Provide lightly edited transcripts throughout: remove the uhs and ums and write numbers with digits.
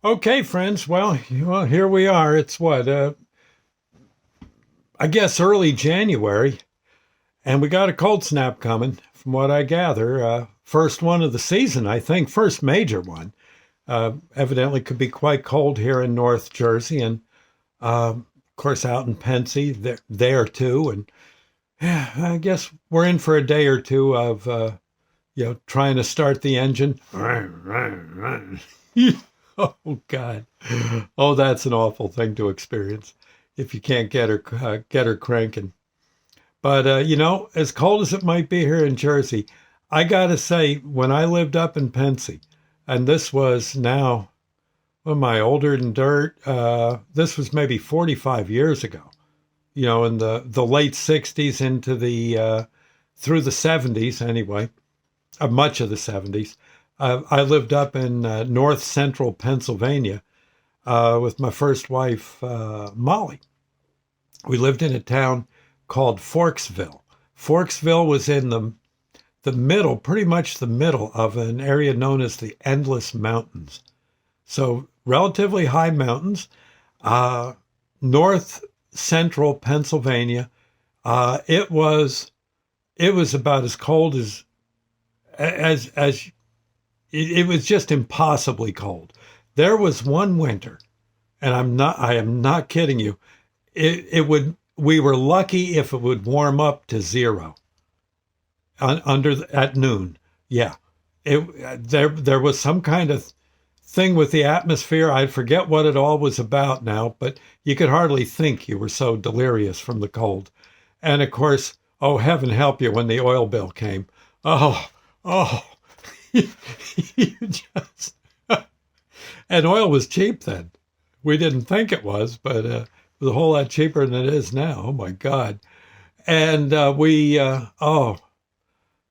Okay, friends. Well, here we are. It's I guess early January, and we got a cold snap coming, from what I gather. First one of the season, I think, first major one. Evidently could be quite cold here in North Jersey, and of course out in Pensy, there too. And yeah, I guess we're in for a day or two of, trying to start the engine. Oh God. Oh, that's an awful thing to experience if you can't get her cranking. But as cold as it might be here in Jersey, I gotta say, when I lived up in Pensy, and this was now, what am I, older than dirt? This was maybe 45 years ago. In the late 60s into the through the 70s anyway, much of the 70s. I lived up in north central Pennsylvania with my first wife, Molly. We lived in a town called Forksville. Forksville was in the middle, pretty much the middle of an area known as the Endless Mountains. So relatively high mountains, north central Pennsylvania. It was about as cold as it was just impossibly cold. There was one winter, and I am not kidding you. It would we were lucky if it would warm up to zero at noon. Yeah, there was some kind of thing with the atmosphere. I forget what it all was about now, but you could hardly think, you were so delirious from the cold. And of course, oh, heaven help you when the oil bill came. Oh, oh, you just, and oil was cheap then. We didn't think it was, but it was a whole lot cheaper than it is now. Oh my God. And oh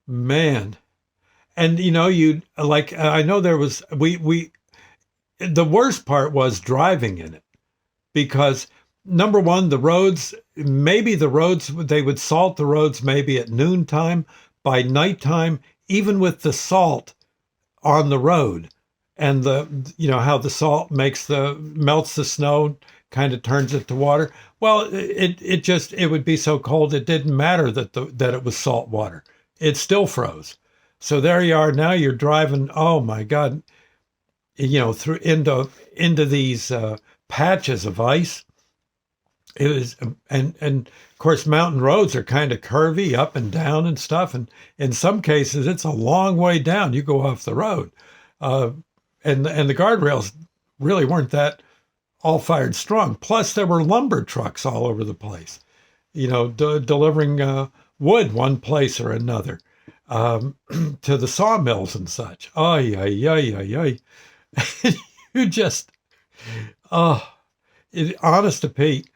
man. And you like, I know there was, the worst part was driving in it because number one, the roads, they would salt the roads maybe at noontime. By nighttime, even with the salt on the road and how the salt melts the snow, kind of turns it to water. Well, it would be so cold it didn't matter that it was salt water. It still froze. So there you are. Now you're driving. Oh my God! Through into these patches of ice. It was, and of course, mountain roads are kind of curvy up and down and stuff. And in some cases, it's a long way down. You go off the road, uh, and the guardrails really weren't that all fired strong. Plus, there were lumber trucks all over the place, delivering wood one place or another to the sawmills and such. Ay, ay, ay, ay, ay. You just, oh, honest to Pete,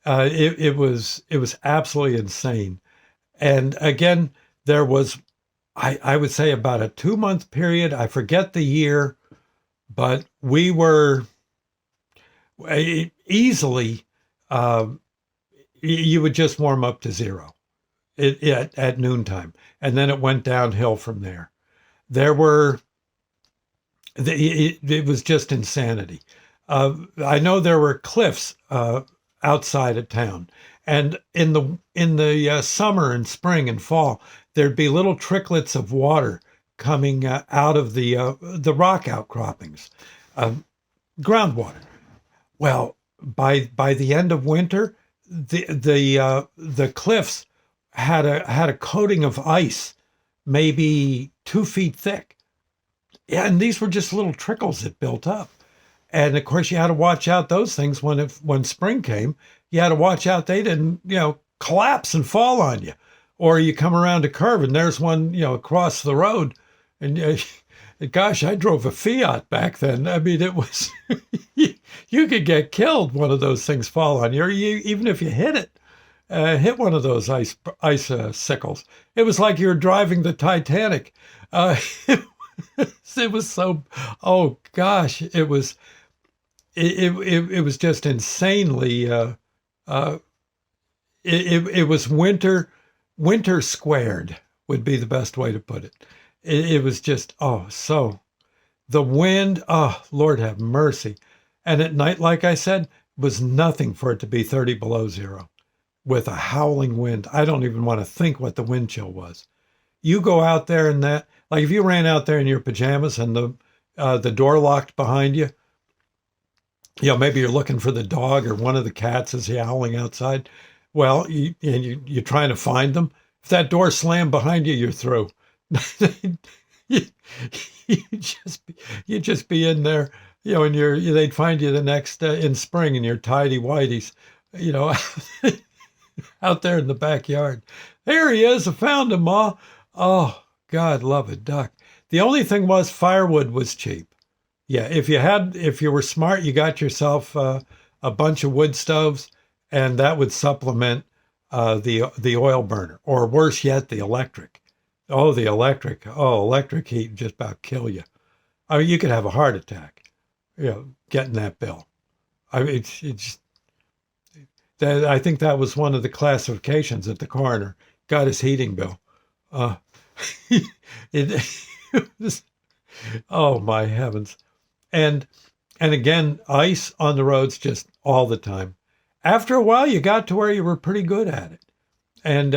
it was absolutely insane. And again, there was, I would say, about a 2 month period. I forget the year, but we were easily, uh, you would just warm up to zero at noontime. And then it went downhill from there. There were, it was just insanity. I know there were cliffs outside of town, and in the summer and spring and fall, there'd be little tricklets of water coming out of the rock outcroppings, uh, groundwater. Well, by the end of winter, the cliffs had a coating of ice, maybe 2 feet thick. Yeah, and these were just little trickles that built up. And of course, you had to watch out those things when spring came. You had to watch out they didn't collapse and fall on you, or you come around a curve and there's one across the road, and gosh, I drove a Fiat back then. I mean, it was you could get killed. One of those things fall on you, or even if you hit one of those ice sickles. It was like you were driving the Titanic. It was so. Oh gosh, it was just insanely. Uh, it was winter squared would be the best way to put it. It was just, oh, so The wind, oh, Lord have mercy. And at night, like I said, was nothing for it to be 30 below zero with a howling wind. I don't even want to think what the wind chill was. You go out there and that, like if you ran out there in your pajamas and the door locked behind you, maybe you're looking for the dog or one of the cats is howling outside. Well, you're trying to find them. If that door slammed behind you, you're through. you, you'd just be in there, and they'd find you the next in spring in your tidy whities, you know, out there in the backyard. There he is. I found him, Ma. Oh, God love a duck. The only thing was firewood was cheap. Yeah, if you were smart, you got yourself a bunch of wood stoves, and that would supplement the oil burner, or worse yet, the electric. Oh, the electric. Oh, electric heat would just about kill you. I mean, you could have a heart attack, getting that bill. I mean, I think that was one of the classifications that the coroner got his heating bill. Uh, it was, oh my heavens. And again, ice on the roads just all the time. After a while, you got to where you were pretty good at it, and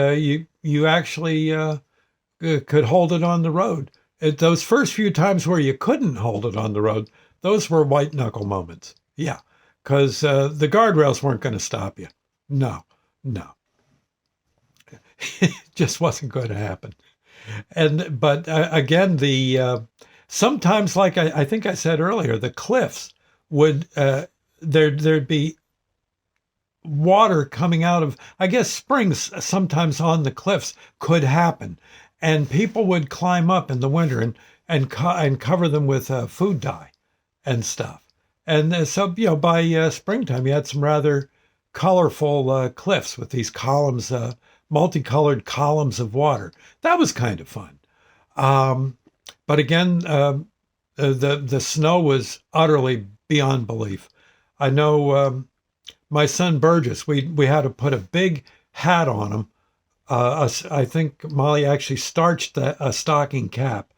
you actually could hold it on the road. Those first few times where you couldn't hold it on the road, those were white knuckle moments. Yeah, because the guardrails weren't going to stop you. No, it just wasn't going to happen. But again, sometimes, like I think I said earlier, the cliffs would there'd be water coming out of, I guess, springs sometimes on the cliffs could happen, and people would climb up in the winter and cover them with food dye and stuff. And so by springtime you had some rather colorful cliffs with these columns, multicolored columns of water. That was kind of fun. But again, the snow was utterly beyond belief. I know my son Burgess, we had to put a big hat on him. I think Molly actually starched a stocking cap.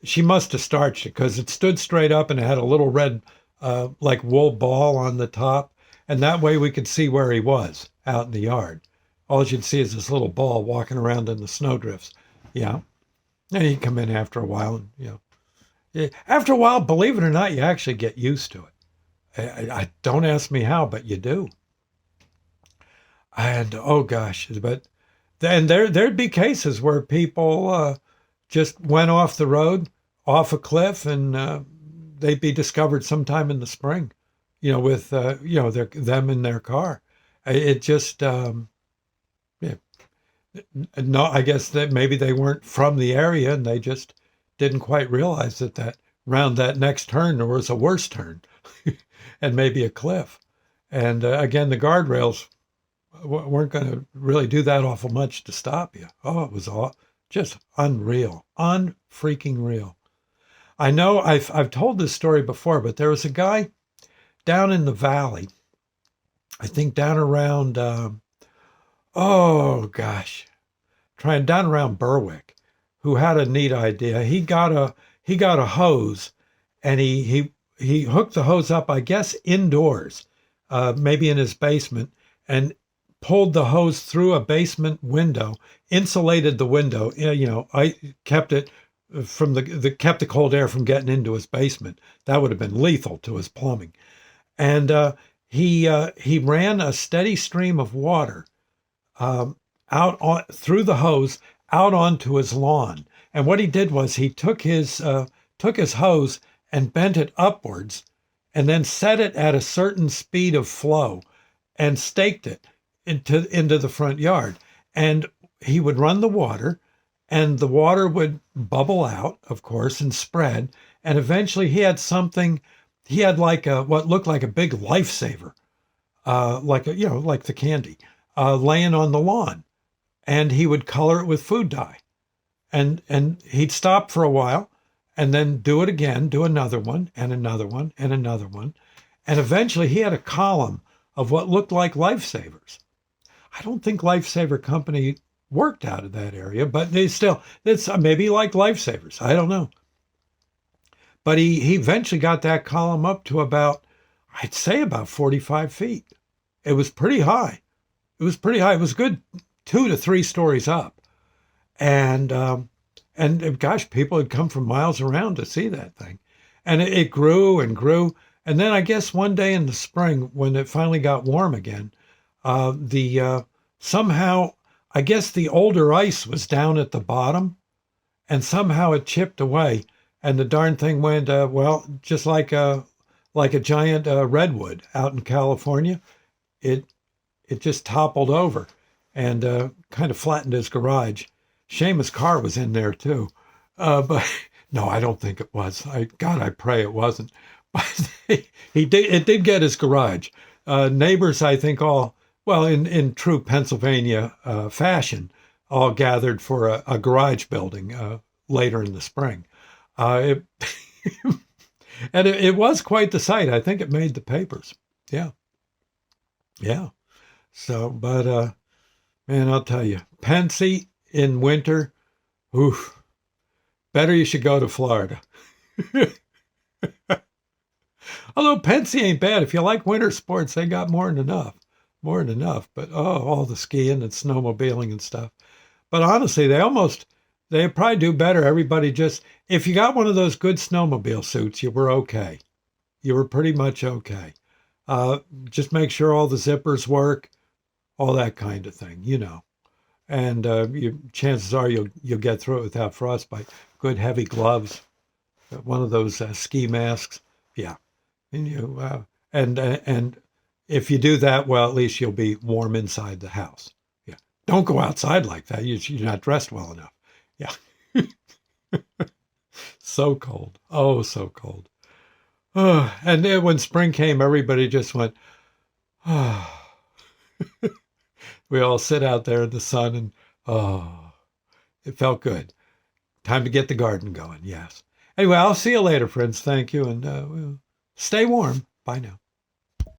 She must have starched it because it stood straight up and it had a little red, like wool ball on the top. And that way we could see where he was out in the yard. All you'd see is this little ball walking around in the snowdrifts. Yeah. And he'd come in after a while. And, after a while, believe it or not, you actually get used to it. I don't ask me how, but you do. And, oh gosh, but then there'd be cases where people just went off the road, off a cliff, and they'd be discovered sometime in the spring, with them in their car. It just, yeah. No, I guess that maybe they weren't from the area and they just didn't quite realize that round that next turn there was a worse turn and maybe a cliff. And again, the guardrails weren't going to really do that awful much to stop you. Oh, it was all just unreal, unfreaking real. I know I've told this story before, but there was a guy down in the valley, I think down around, down around Berwick, who had a neat idea. He got a hose, and he hooked the hose up, I guess, indoors, maybe in his basement, and pulled the hose through a basement window, insulated the window. I kept it from kept the cold air from getting into his basement. That would have been lethal to his plumbing. And he ran a steady stream of water through the hose out onto his lawn. And what he did was he took his hose and bent it upwards, and then set it at a certain speed of flow, and staked it into the front yard. And he would run the water, and the water would bubble out, of course, and spread. And eventually he had like what looked like a big Lifesaver, like the candy, laying on the lawn. And he would color it with food dye. And he'd stop for a while and then do it again, do another one and another one and another one. And eventually he had a column of what looked like Lifesavers. I don't think Lifesaver Company worked out of that area, but it's maybe like Lifesavers. I don't know. But he eventually got that column up to about, I'd say about 45 feet. It was pretty high. It was pretty high. It was good 2 to 3 stories up. And gosh, people had come from miles around to see that thing. And it grew and grew. And then I guess one day in the spring, when it finally got warm again, somehow, I guess the older ice was down at the bottom, and somehow it chipped away, and the darn thing went just like a giant redwood out in California. It just toppled over and kind of flattened his garage. Shame his car was in there too, but no, I don't think it was. God, I pray it wasn't. But it did get his garage. Neighbors, I think, all well in true Pennsylvania fashion, all gathered for a garage building later in the spring. It, and it was quite the sight. I think it made the papers. Yeah. Yeah. So, but man, I'll tell you, Pensy in winter, oof, better you should go to Florida. Although Pensy ain't bad. If you like winter sports, they got more than enough. More than enough. But all the skiing and snowmobiling and stuff. But honestly, they probably do better. Everybody just, if you got one of those good snowmobile suits, you were okay. You were pretty much okay. Just make sure all the zippers work, all that kind of thing, you know. And chances are you'll get through it without frostbite. Good heavy gloves, one of those ski masks, yeah. And if you do that, well, at least you'll be warm inside the house. Yeah, don't go outside like that. You're not dressed well enough. Yeah, so cold. Oh, so cold. And then when spring came, everybody just went. We all sit out there in the sun, and it felt good. Time to get the garden going. Yes. Anyway, I'll see you later, friends. Thank you, and stay warm. Bye now.